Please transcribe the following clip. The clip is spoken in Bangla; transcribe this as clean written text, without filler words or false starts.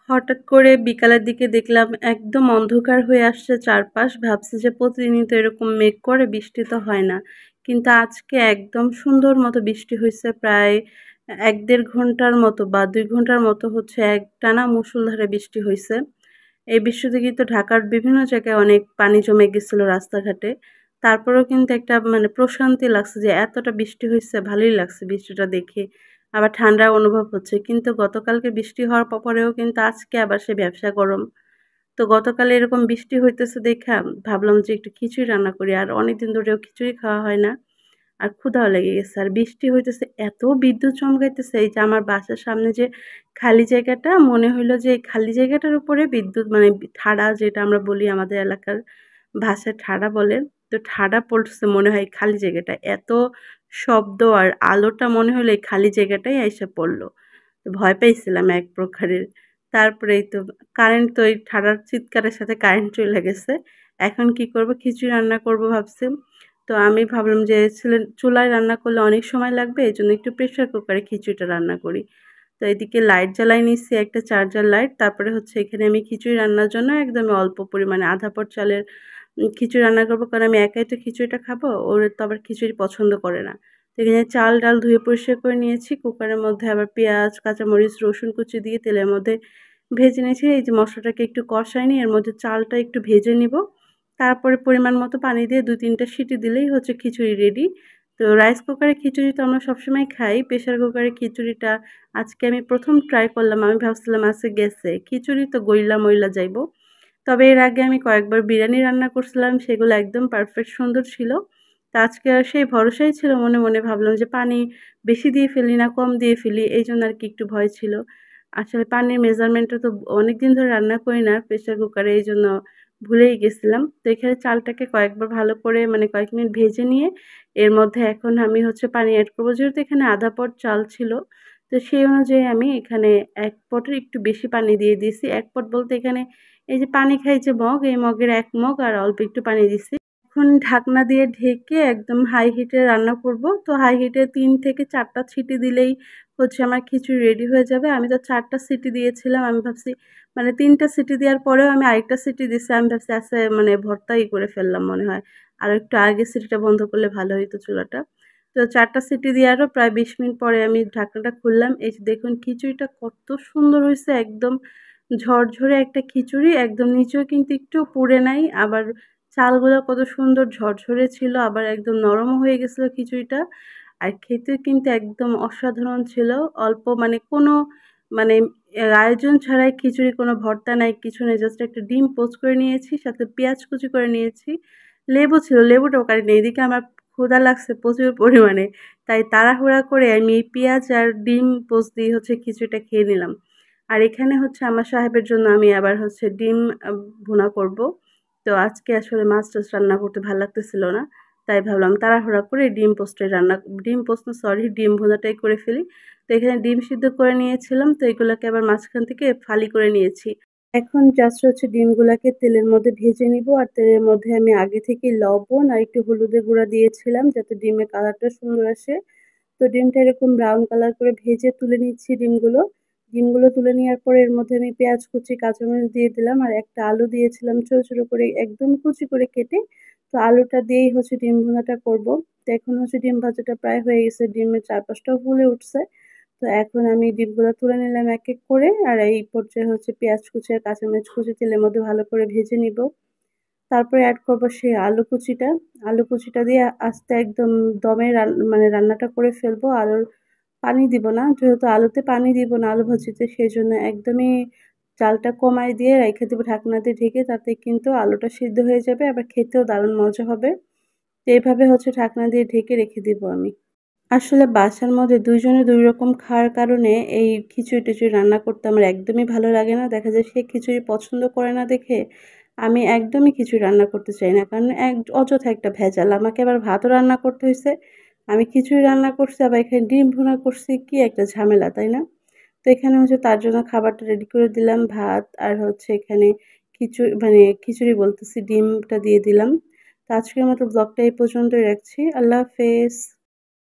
হঠাৎ করে বিকালের দিকে দেখলাম একদম অন্ধকার হয়ে আসছে চারপাশ। ভাবছি যে প্রতিদিনই তো এরকম মেঘ করে, বৃষ্টি তো হয় না। কিন্তু আজকে একদম সুন্দর মতো বৃষ্টি হইছে, প্রায় ১-১.৫ ঘন্টার মতো বা ২ ঘন্টার মতো হচ্ছে একটানা মুষলধারে বৃষ্টি হইছে। এই বৃষ্টিতে কিন্তু ঢাকার বিভিন্ন জায়গায় অনেক পানি জমে গেছিল রাস্তাঘাটে। তারপরেও কিন্তু একটা মানে প্রশান্তি লাগছে যে এতটা বৃষ্টি হইছে, ভালোই লাগছে বৃষ্টিটা দেখে। আবার ঠান্ডা অনুভব হচ্ছে। কিন্তু গতকালকে বৃষ্টি হওয়ার পরেও কিন্তু আজকে আবার সেই ভ্যাপসা গরম। তো গতকাল এরকম বৃষ্টি হইতেছে দেইখা ভাবলাম যে একটু খিচুড়ি রান্না করি। আর অনেকদিন ধরেও খিচুড়ি খাওয়া হয় না। আর ক্ষুধাও লেগে গেছে। আর বৃষ্টি হইতেছে, এত বিদ্যুৎ চমকাইতেছে, এই যে আমার বাসার সামনে যে খালি জায়গাটা, মনে হইলো যে এই খালি জায়গাটার উপরে বিদ্যুৎ মানে ঠাডা, যেটা আমরা বলি আমাদের এলাকার ভাষায় ঠাডা বলে। তো ঠাডা পড়ছে মনে হয় এই খালি জায়গাটায়। এত শব্দ আর আলোটা মনে হইলো এই খালি জায়গাটায় আইসা পড়ল। তো ভয় পাইছিলাম এক প্রকারের। তারপরে এই তো কারেন্ট, তো এই ঠাডার চিৎকারের সাথে কারেন্ট চইলা গেছে। এখন কি করব? খিচুড়ি রান্না করব ভাবছি। তো আমি ভাবলাম যে চুলায় রান্না করলে অনেক সময় লাগবে, এজন্য একটু প্রেশার কুকারে খিচুড়িটা রান্না করি। তো এদিকে লাইট জ্বালায় নিচ্ছি, একটা চার্জার লাইট। তারপরে হচ্ছে এখানে আমি খিচুড়ি রান্নার জন্য একদমই অল্প পরিমাণে আধা পট চালের খিচুড়ি রান্না করব। কারণ আমি একাই তো খিচুড়িটা খাবো। ওর তো আবার খিচুড়ি পছন্দ করে না। তো এখানে চাল ডাল ধুয়ে পরিষ্কার করে নিয়েছি। কুকারের মধ্যে আবার পেঁয়াজ, কাঁচামরিচ, রসুন কুচি দিয়ে তেলের মধ্যে ভেজে নিয়েছি। এই যে মসলাটাকে একটু কষায় নিয়ে এর মধ্যে চালটা একটু ভেজে নিব। তারপরে পরিমাণ মতো পানি দিয়ে ২-৩ টা সিটি দিলেই হচ্ছে খিচুড়ি রেডি। তো রাইস কুকারে খিচুড়ি তো আমরা সবসময় খাই। প্রেশার কুকারে খিচুড়িটা আজকে আমি ১ম ট্রাই করলাম। আমি ভাবছিলাম আজকে গেছে। খিচুড়ি তো গইলা মইলা যাইবো। তবে এর আগে আমি কয়েকবার বিরিয়ানি রান্না করছিলাম, সেগুলো একদম পারফেক্ট সুন্দর ছিল। তো আজকে আর সেই ভরসাই ছিল মনে, মনে ভাবলাম যে পানি বেশি দিয়ে ফেলি না কম দিয়ে ফেলি, এইজন্য আরকি একটু ভয় ছিল। আসলে পানির মেজারমেন্টটা তো অনেকদিন ধরে রান্না করি না প্রেশার কুকারে, এইজন্য ভুলেই গেছিলাম। তো এখানে চালটাকে কয়েকবার ভালো করে মানে কয়েক মিনিট ভেজে নিয়ে এর মধ্যে এখন আমি হচ্ছে পানি এড করব। যেহেতু এখানে আধা পট চাল ছিল, তো সেই অনুযায়ী আমি এখানে ১ পটের একটু বেশি পানি দিয়ে দিয়েছি। ১ পট বলতে এখানে এই যে পানি খাই যে মগ, এই মগের ১ মগ আর অল্প একটু পানি দিছি। এখন ঢাকনা দিয়ে ঢেকে একদম হাই হিটে রান্না করব। তো হাই হিটে ৩ থেকে ৪ টা সিটি দিলেই হচ্ছে আমার খিচুড়ি রেডি হয়ে যাবে। আমি তো ৪ টা সিটি দিয়েছিলাম। আমি ভাবছি মানে ৩ টা সিটি দেওয়ার পরেও আমি আরেকটা সিটি দিছি। আমি ভাবছি আচ্ছা মানে ভর্তাই করে ফেললাম মনে হয়। আরেকটু আগে সিটিটা বন্ধ করলে ভালো হইতো চুলাটা। তো ৪ টা সিটি দেওয়ারও প্রায় ২০ মিনিট পরে আমি ঢাকনাটা খুললাম। এই যে দেখুন খিচুড়িটা কত সুন্দর হইছে, একদম ঝরঝরে একটা খিচুড়ি, একদম নিচেও কিন্তু একটু পুড়ে নাই। আবার চালগুলো কত সুন্দর ঝরঝরে ছিল, আবার একদম নরমও হয়ে গেছিল খিচুড়িটা। আর খেতে কিন্তু একদম অসাধারণ ছিল। অল্প মানে কোনো মানে আয়োজন ছাড়াই খিচুড়ি, কোনো ভর্তা নাই, কিছু নেই। জাস্ট একটা ডিম পোচ করে নিয়েছি, সাথে পেঁয়াজ কুচি করে নিয়েছি। লেবু ছিল, লেবুটাও কাটিনি। এদিকে আমার ক্ষুধা লাগছে প্রচুর পরিমাণে। তাই তাড়াহুড়া করে আমি এই পেঁয়াজ আর ডিম পোচ দিয়ে হচ্ছে খিচুড়িটা খেয়ে নিলাম। আর এখানে হচ্ছে আমার সাহেবের জন্য আমি আবার হচ্ছে ডিম ভুনা করব। তো আজকে আসলে মাছ-টাছ রান্না করতে ভাল লাগতেছিল না। তাই ভাবলাম তাড়াহুড়া করে ডিম পোস্ত না সরি ডিম ভুনাটাই করে ফেলি। তো এখানে ডিম সিদ্ধ করে নিয়েছিলাম। তো এগুলাকে আবার মাঝখান থেকে ফালি করে নিয়েছি। এখন জাস্ট হচ্ছে ডিমগুলাকে তেলের মধ্যে ভেজে নিব। আর তেলের মধ্যে আমি আগে থেকেই লবণ আর একটু হলুদের গুঁড়া দিয়েছিলাম যাতে ডিমের কালারটা সুন্দর আসে। তো ডিমটা এরকম ব্রাউন কালার করে ভেজে তুলে নিচ্ছি ডিমগুলো। ডিমগুলো তুলে নেওয়ার পরে এর মধ্যে আমি পেঁয়াজ কুচি, কাঁচামরিচ দিয়ে দিলাম আর একটা আলু দিয়েছিলাম ছোট, ছোট করে একদম কুচি করে কেটে। তো আলুটা দিয়েই হচ্ছে ডিম ভুনাটা করব। তো এখন হচ্ছে ডিম ভাজাটা প্রায় হয়ে গেছে। ডিমের চারপাশটাও ফুলে উঠছে। তো এখন আমি ডিমগুলো তুলে নিলাম এক, এক করে। আর এই পর্যায়ে হচ্ছে পেঁয়াজ কুচি আর কাঁচামরিচ কুচি তেলের মধ্যে ভালো করে ভেজে নিব। তারপরে এড করব সেই আলু কুচিটা। আলু কুচিটা দিয়ে আস্তে একদম দমে মানে রান্নাটা করে ফেলবো। আলুর পানি দিব না। যেহেতু আলুতে পানি দিব না আলু ভাজিতে, সেজন্য একদমই জালটা কমায় দিয়ে রেখে দেব ঢাকনা দিয়ে ঢেকে। তাতে কিন্তু আলুটা সিদ্ধ হয়ে যাবে, আবার খেতেও দারুণ মজা হবে। তো এভাবে হচ্ছে ঢাকনা দিয়ে ঢেকে রেখে দিব আমি। আসলে বাসার মধ্যে ২ জনে ২ রকম খাওয়ার কারণে এই খিচুড়ি-টিচুড়ি রান্না করতে আমার একদমই ভালো লাগে না। দেখা যায় সে খিচুড়ি পছন্দ করে না দেখে আমি একদমই খিচুড়ি রান্না করতে চাই না। কারণ অযথা একটা ভেজাল। আমাকে আবার ভাতও রান্না করতে হইছে। আমি খিচুড়ি রান্না করছি, আবার এখানে ডিম ভুনা করছি। কি একটা ঝামেলা, তাই না? তো এখানে হচ্ছে তার জন্য খাবারটা রেডি করে দিলাম। ভাত আর হচ্ছে এখানে মানে খিচুড়ি বলতেছি, ডিমটা দিয়ে দিলাম। তো আজকের মতো ব্লগটা এই পর্যন্তই রাখছি। আল্লাহ হাফেজ।